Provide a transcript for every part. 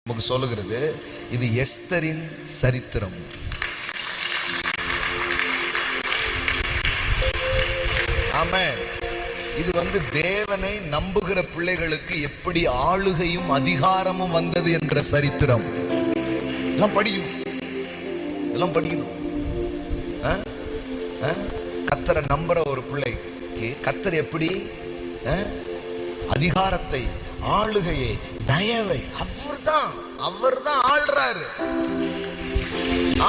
நமக்கு சொல்லுகிறது. இது எஸ்தரின் சரித்திரம். ஆமென். இது தேவனை நம்புகிற பிள்ளைகளுக்கு எப்படி ஆளுகையும் அதிகாரமும் வந்தது என்ற சரித்திரம். எல்லாம் படிக்கணும், இதெல்லாம் படிக்கணும். கர்த்தரை நம்புற ஒரு பிள்ளைக்கு கர்த்தர் எப்படி அதிகாரத்தை, ஆளுகையை, தயவை அவர்தான் ஆள்றாரு.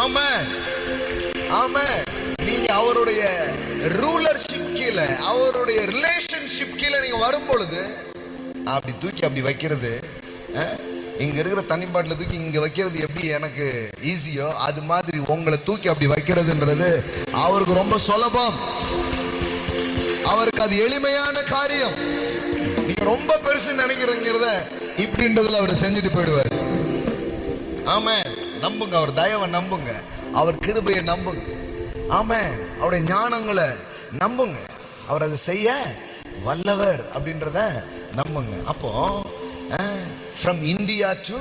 ஆமென், ஆமென். நீங்க அவருடைய ரூலர்ஷிப் கீழே, அவருடைய ரிலேஷன்ஷிப் கீழே நீங்க வரும் பொழுது அப்படி தூக்கி அப்படி வைக்கிறது, இங்க இருக்கிற தண்ணி பாட்டில தூக்கி இங்க வைக்கிறது எப்படி எனக்கு ஈஸியோ அது மாதிரி உங்களை தூக்கி அப்படி வைக்கிறதுன்றது அவருக்கு ரொம்ப சுலபம். அவருக்கு அது எளிமையான காரியம். நீங்க ரொம்ப பெருசு நினைக்கிறீங்கிறத இப்படின்றதுல அவர் செஞ்சுட்டு போயிடுவார். ஆமென். நம்புங்க, அவர் தயவை நம்புங்க, அவர் கிருபையை நம்புங்க. ஆமென். அவருடைய ஞானங்களை நம்புங்க, அவர் அதை செய்ய வல்லவர் அப்படின்றத நம்புங்க. அப்போ from India to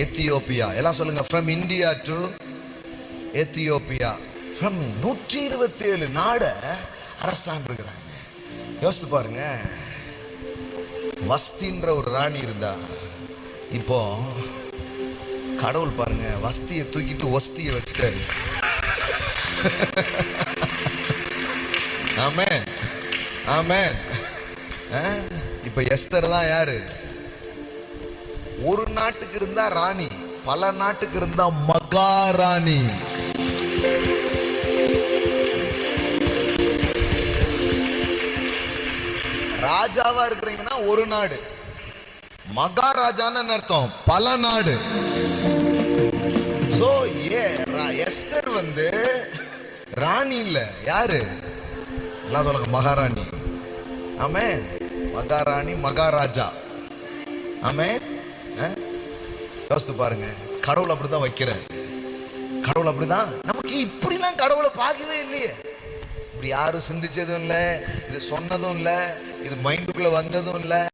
Ethiopia, எல்லாம் சொல்லுங்க, from India to Ethiopia, from 127 நாட அரசாண்டுகிறாங்க. யோசித்து பாருங்க, வஸ்தின்ற ஒரு ராணி இருந்தா, இப்போ கடவுள் பாருங்க வஸ்தியை தூக்கிட்டு வஸ்தியை வச்சுட்டாரு. ஆமென், ஆமென். இப்ப எஸ்தர் தான் யாரு? ஒரு நாட்டுக்கு இருந்தா ராணி, பல நாட்டுக்கு இருந்தா மகாராணி. ராஜாவா இருக்கிறீங்கன்னா ஒரு நாடு, மகாராஜான்னு அர்த்தம் பல நாடு. சோ எஸ்தர் ராணி இல்ல, யாரு? எல்லாம் சொல்லுங்க, மகாராணி. ஆமென். மகாராணி, மகாராஜா. ஆமென். யோசித்து பாருங்க, கடவுள் அப்படிதான் வைக்கிறார். கடவுள் அப்படிதான். நமக்கு இப்படிலாம் கடவுளை பார்க்கவே இல்லையே. இப்படி யாரும் சிந்திச்சதும் இல்லை, இது சொன்னதும் இல்லை, இது மைண்டுக்குள்ள வந்ததும் இல்லை.